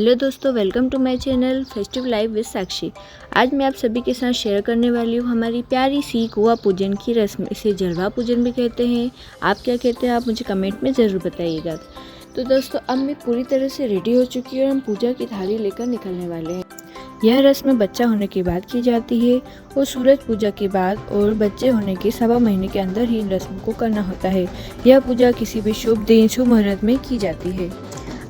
Hello दोस्तों, welcome to my channel festive live with Sakshi. आज मैं आप सभी के साथ शेयर करने वाली हूँ हमारी प्यारी सी कुआं पूजन की रस्म। इसे जलवा पूजन भी कहते हैं। आप क्या कहते हैं, आप मुझे कमेंट में ज़रूर बताइएगा। तो दोस्तों, अब मैं पूरी तरह से रेडी हो चुकी हूँ और हम पूजा की थाली लेकर निकलने वाले हैं। यह रस्म बच्चा होने के बाद की जाती है और सूरज पूजा के बाद और बच्चे होने के 1.25 महीने के अंदर ही इन रस्म को करना होता है। यह पूजा किसी भी शुभ दिन, शुभ मुहूर्त में की जाती है।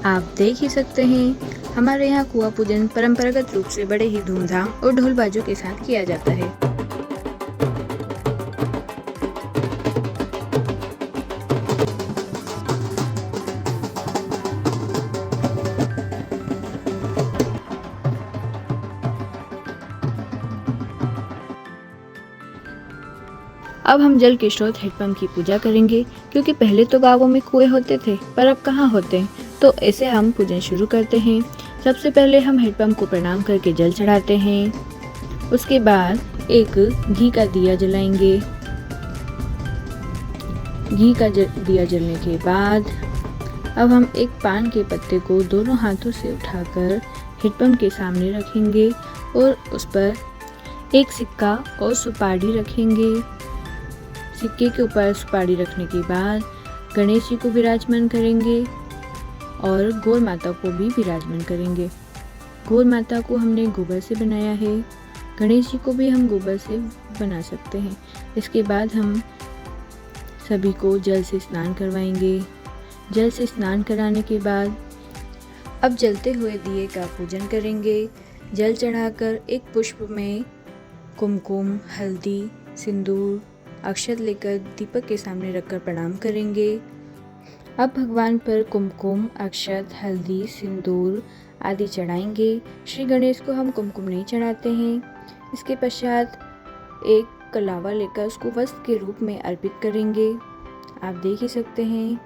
आप देख ही सकते हैं, हमारे यहाँ कुआं पूजन परंपरागत रूप से बड़े ही धूमधाम और ढोल बाजों के साथ किया जाता है। अब हम जल के स्रोत हेडपंप की पूजा करेंगे, क्योंकि पहले तो गांवों में कुएं होते थे पर अब कहाँ होते हैं। तो ऐसे हम पूजन शुरू करते हैं। सबसे पहले हम हेडपंप को प्रणाम करके जल चढ़ाते हैं। उसके बाद एक घी का दिया जलाएंगे। घी का दिया जलने के बाद अब हम एक पान के पत्ते को दोनों हाथों से उठाकर हेडपंप के सामने रखेंगे और उस पर एक सिक्का और सुपारी रखेंगे। सिक्के के ऊपर सुपारी रखने के बाद गणेश जी को विराजमान करेंगे और गौ माता को भी विराजमान करेंगे। गौ माता को हमने गोबर से बनाया है, गणेश जी को भी हम गोबर से बना सकते हैं। इसके बाद हम सभी को जल से स्नान करवाएंगे। जल से स्नान कराने के बाद अब जलते हुए दिए का पूजन करेंगे। जल चढ़ाकर एक पुष्प में कुमकुम, हल्दी, सिंदूर, अक्षत लेकर दीपक के सामने रखकर प्रणाम करेंगे। अब भगवान पर कुमकुम, अक्षत, हल्दी, सिंदूर आदि चढ़ाएंगे। श्री गणेश को हम कुमकुम नहीं चढ़ाते हैं। इसके पश्चात एक कलावा लेकर उसको वस्त्र के रूप में अर्पित करेंगे। आप देख ही सकते हैं,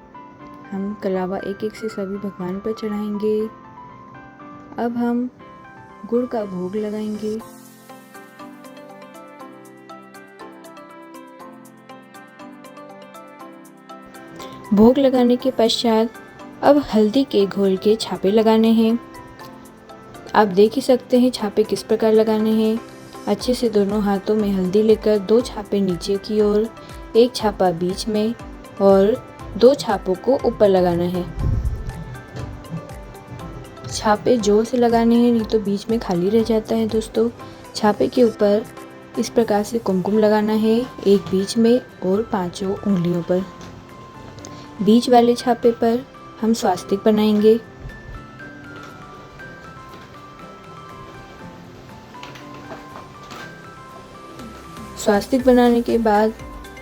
हम कलावा एक एक से सभी भगवान पर चढ़ाएंगे। अब हम गुड़ का भोग लगाएंगे। भोग लगाने के पश्चात अब हल्दी के घोल के छापे लगाने हैं। आप देख ही सकते हैं छापे किस प्रकार लगाने हैं। अच्छे से दोनों हाथों में हल्दी लेकर 2 छापे नीचे की ओर, 1 छापा बीच में और 2 छापों को ऊपर लगाना है। छापे जोर से लगाने हैं, नहीं तो बीच में खाली रह जाता है। दोस्तों, छापे के ऊपर इस प्रकार से कुमकुम लगाना है, एक बीच में और 5 उंगलियों पर। बीच वाले छापे पर हम स्वास्तिक बनाएंगे। स्वास्तिक बनाने के बाद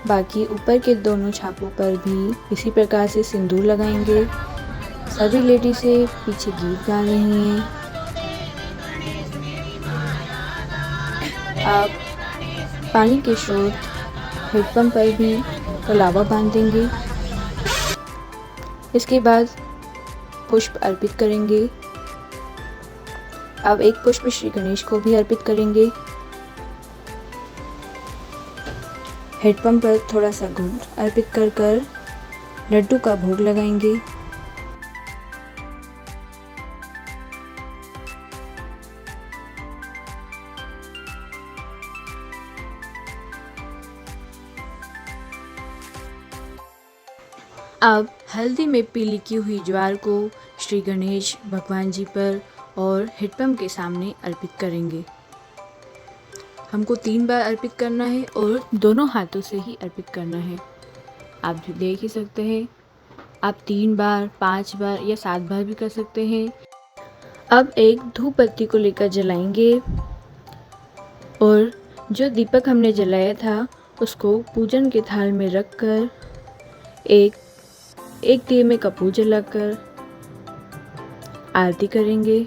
बाकी ऊपर के दोनों छापों पर भी इसी प्रकार से सिंदूर लगाएंगे। सभी लेडीज से पीछे गीत गा रही हैं। आप पानी के स्रोत हेडपंप पर भी कलावा बांधेंगे। इसके बाद पुष्प अर्पित करेंगे। अब एक पुष्प श्री गणेश को भी अर्पित करेंगे। हेडपंप पर थोड़ा सा गुड़ अर्पित कर लड्डू का भोग लगाएंगे। अब हल्दी में पीली की हुई ज्वार को श्री गणेश भगवान जी पर और हेडपंप के सामने अर्पित करेंगे। हमको 3 बार अर्पित करना है और दोनों हाथों से ही अर्पित करना है। आप देख ही सकते हैं, आप 3 बार, 5 बार या 7 बार भी कर सकते हैं। अब एक धूप बत्ती को लेकर जलाएंगे और जो दीपक हमने जलाया था उसको पूजन के थाल में रखकर एक दिए में कपूर जलाकर आरती करेंगे।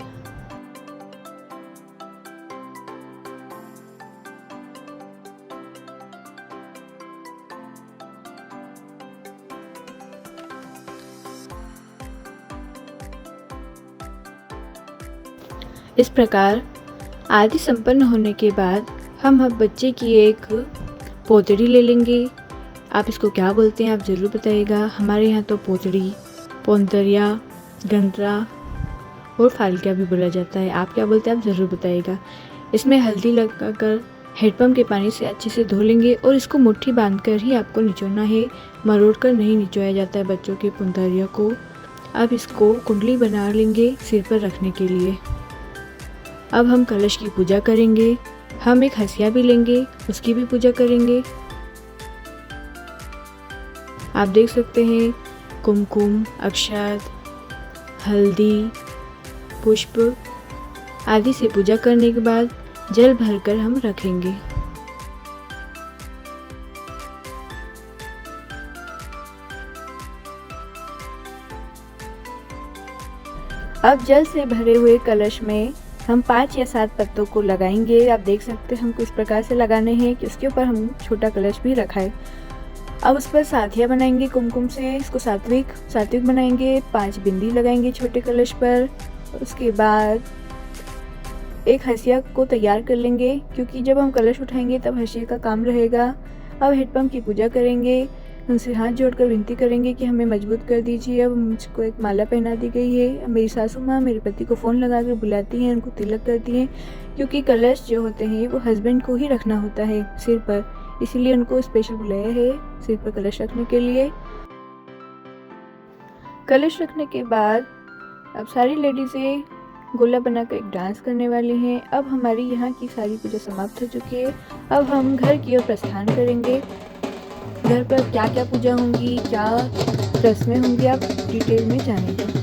इस प्रकार आरती संपन्न होने के बाद हम अब बच्चे की एक पोतड़ी ले लेंगे। आप इसको क्या बोलते हैं, आप ज़रूर बताइएगा। हमारे यहाँ तो पोतड़ी, पोंतरिया, गंतरा और फालकिया भी बोला जाता है। आप क्या बोलते हैं, आप ज़रूर बताइएगा। इसमें हल्दी लगाकर हैंडपम्प के पानी से अच्छे से धो लेंगे और इसको मुट्ठी बांधकर ही आपको निचोड़ना है, मरोड़ कर नहीं निचोया जाता है बच्चों के पुंतरिया को। अब इसको कुंडली बना लेंगे सिर पर रखने के लिए। अब हम कलश की पूजा करेंगे। हम एक हंसिया भी लेंगे, उसकी भी पूजा करेंगे। आप देख सकते हैं कुमकुम, अक्षत, हल्दी, पुष्प आदि से पूजा करने के बाद जल भरकर हम रखेंगे। अब जल से भरे हुए कलश में हम 5 या 7 पत्तों को लगाएंगे। आप देख सकते हैं हमको इस प्रकार से लगाने हैं कि उसके ऊपर हम छोटा कलश भी रखा है। अब उस पर साथिया बनाएंगे कुमकुम से, इसको सात्विक बनाएंगे। 5 बिंदी लगाएंगे छोटे कलश पर। उसके बाद एक हंसिया को तैयार कर लेंगे, क्योंकि जब हम कलश उठाएंगे तब हंसिया का काम रहेगा। अब हैंडपम्प की पूजा करेंगे, उनसे हाथ जोड़कर विनती करेंगे कि हमें मजबूत कर दीजिए। अब मुझको एक माला पहना दी गई है। अब मेरी सासू माँ मेरे पति को फ़ोन लगा कर बुलाती हैं, उनको तिलक करती हैं, क्योंकि कलश जो होते हैं वो हस्बैंड को ही रखना होता है सिर पर, इसीलिए उनको स्पेशल बुलाया है सिर पर कलश रखने के लिए। कलश रखने के बाद अब सारी लेडीज़ें गोला बनाकर एक डांस करने वाली हैं। अब हमारी यहाँ की सारी पूजा समाप्त हो चुकी है। अब हम घर की ओर प्रस्थान करेंगे। घर पर क्या क्या पूजा होंगी, क्या रस्में होंगी, आप डिटेल में जानेंगे।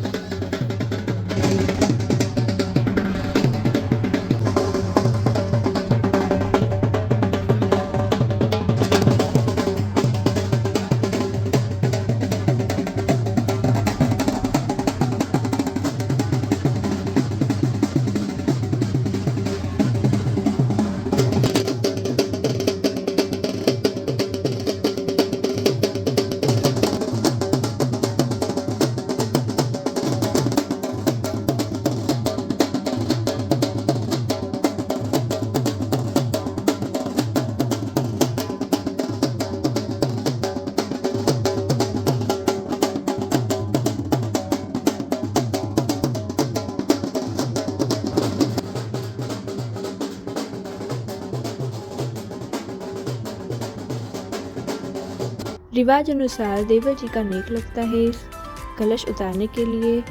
रिवाज अनुसार देवर जी का नेक लगता है कलश उतारने के लिए।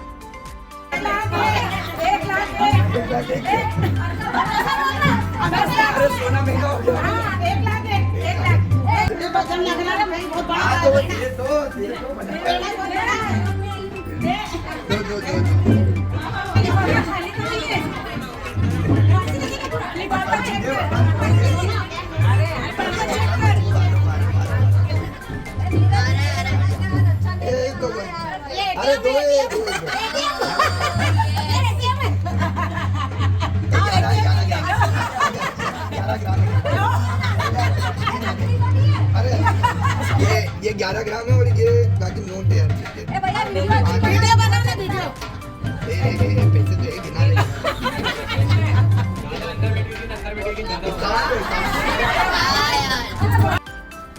ये 11 ग्राम है और ये बाकी नोट है यार। वीडियो बनाना वीडियो। पैसे दे गिना ले।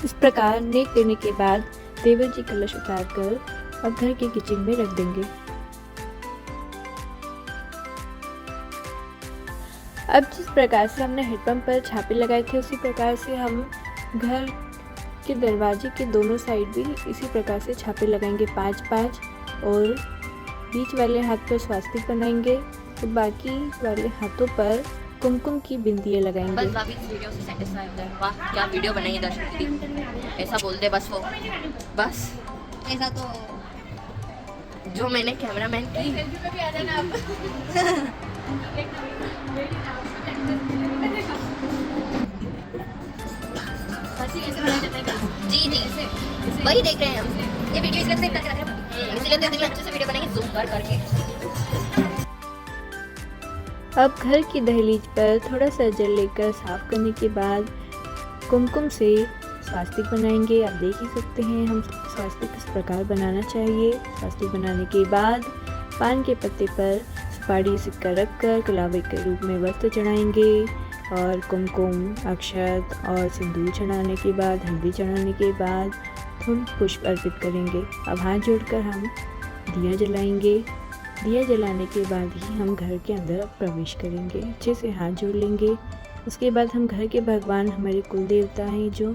इस प्रकार नेक देने के बाद देवर जी कलश उतारकर अब घर के किचन में रख देंगे। अब जिस प्रकार से हमने हैंडपम्प पर छापे लगाए थे उसी प्रकार से हम घर के दरवाजे के दोनों साइड भी इसी प्रकार से छापे लगाएंगे 5-5 और बीच वाले हाथ पर स्वास्तिक बनाएंगे तो बाकी वाले हाथों पर कुमकुम की बिंदियाँ लगाएंगे। बस भाभी इस वीडियो से सेटिस्फाई हो गए। वाह क्या वीडियो बनाई है दर्शक दीदी, ऐसा बोल दे बस वो, बस ऐसा तो जो मैंने कैमरामैन की जी जी वही देख रहे हैं हम, ये वीडियो इसलिए सेव करके रख रहे हैं, इसलिए तो इतनी अच्छे से वीडियो बनाएंगे जूम कर करके। अब घर की दहलीज पर थोड़ा सा जल लेकर साफ करने के बाद कुमकुम से स्वास्तिक बनाएंगे। आप देख ही सकते हैं हम स्वास्तिक किस प्रकार बनाना चाहिए। स्वास्तिक बनाने के बाद पान के पत्ते पर सुपारी सिक्का रखकर कलावे के रूप में वस्त्र चढ़ाएंगे और कुमकुम, अक्षत और सिंदूर चढ़ाने के बाद, हल्दी चढ़ाने के बाद थोड़ा पुष्प अर्पित करेंगे। अब हाथ जोड़कर हम दिया जलाएंगे दिया जलाने के बाद ही हम घर के अंदर प्रवेश करेंगे। अच्छे से हाथ जोड़ लेंगे। उसके बाद हम घर के भगवान, हमारे कुल देवता हैं जो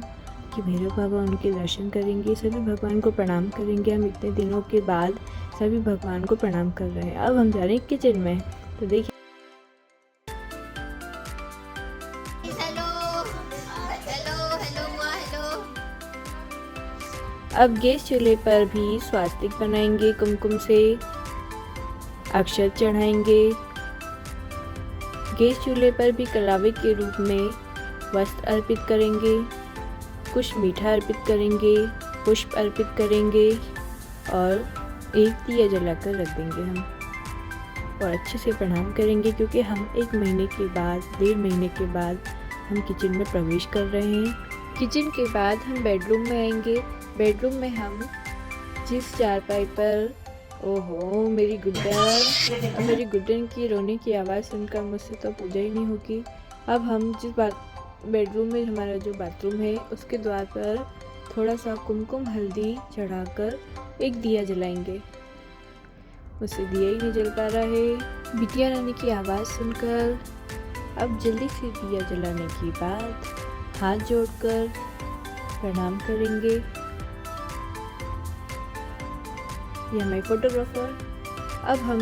कि भैरव बाबा, उनके दर्शन करेंगे। सभी भगवान को प्रणाम करेंगे। हम इतने दिनों के बाद सभी भगवान को प्रणाम कर रहे हैं। अब हम जा रहे हैं किचन में। तो देखिए अब गैस चूल्हे पर भी स्वास्तिक बनाएंगे। कुमकुम से अक्षत चढ़ाएंगे। गैस चूल्हे पर भी कलावे के रूप में वस्त्र अर्पित करेंगे। कुछ मीठा अर्पित करेंगे, पुष्प अर्पित करेंगे और एक दिया जलाकर रख देंगे हम, और अच्छे से प्रणाम करेंगे क्योंकि हम 1 महीने के बाद, 1.5 महीने के बाद हम किचन में प्रवेश कर रहे हैं। किचन के बाद हम बेडरूम में आएंगे। बेडरूम में हम जिस चारपाई पर, ओहो मेरी गुड्डन की रोने की आवाज़ सुनकर मुझसे तो पूजा ही नहीं होगी। अब हम जिस बेडरूम में, हमारा जो बाथरूम है, उसके द्वार पर थोड़ा सा कुमकुम हल्दी चढ़ाकर एक दिया जलाएंगे। उससे दिया ही नहीं जल पा रहा है। बिटिया रानी की आवाज़ सुनकर अब जल्दी से दिया जलाने के बाद हाथ जोड़कर प्रणाम करेंगे। ये हमारे फोटोग्राफर। अब हम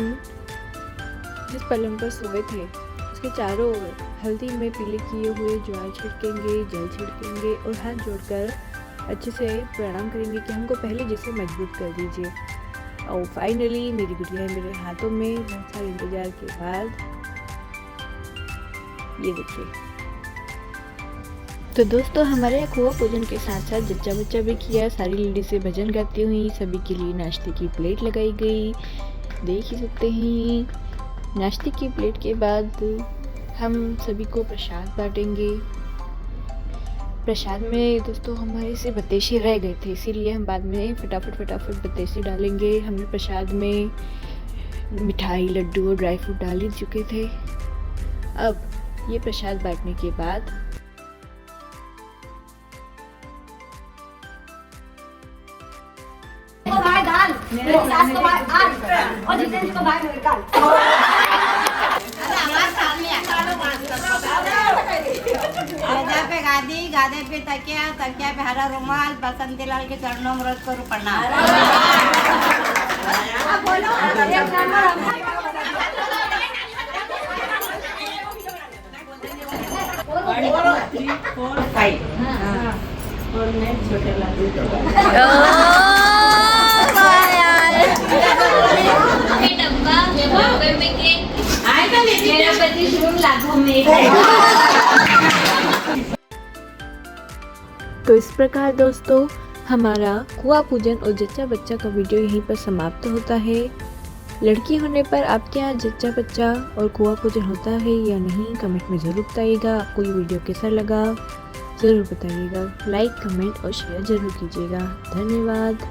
जिस पलंग पर सोए थे उसके चारों ओर हल्दी में पीले किए हुए ज्वार छिड़केंगे, जल छिड़केंगे और हाथ जोड़कर अच्छे से प्रणाम करेंगे कि हमको पहले जैसे मजबूत कर दीजिए। और फाइनली मेरी गुड़िया मेरे हाथों में बहुत सारे इंतजार के बाद ये देखिए। तो दोस्तों हमारे यहाँ कुआं पूजन के साथ साथ जच्चा बच्चा भी किया। सारी लेडीज से भजन गाती हुई सभी के लिए नाश्ते की प्लेट लगाई गई, देख ही सकते हैं। नाश्ते की प्लेट के बाद हम सभी को प्रसाद बांटेंगे। प्रसाद में दोस्तों हमारे से बतेशे रह गए थे, इसीलिए हम बाद में फटाफट बतेशे डालेंगे। हमने प्रसाद में मिठाई, लड्डू और ड्राई फ्रूट डाल ही चुके थे। अब ये प्रसाद बांटने के बाद मेरे सास को बाहर आज और जितेंद्र को बाहर निकाल। गदा पे गादी, गादे पे तकिया, तकिया पे हरा रुमाल, बसंती लाल के चरणों में रोज करो प्रणाम। और मैं छोटे लाडू तो इस प्रकार दोस्तों हमारा कुआं पूजन और जच्चा बच्चा का वीडियो यहीं पर समाप्त होता है। लड़की होने पर आपके यहाँ जच्चा बच्चा और कुआं पूजन होता है या नहीं, कमेंट में ज़रूर बताइएगा। आपको ये वीडियो कैसा लगा ज़रूर बताइएगा। लाइक, कमेंट और शेयर ज़रूर कीजिएगा। धन्यवाद।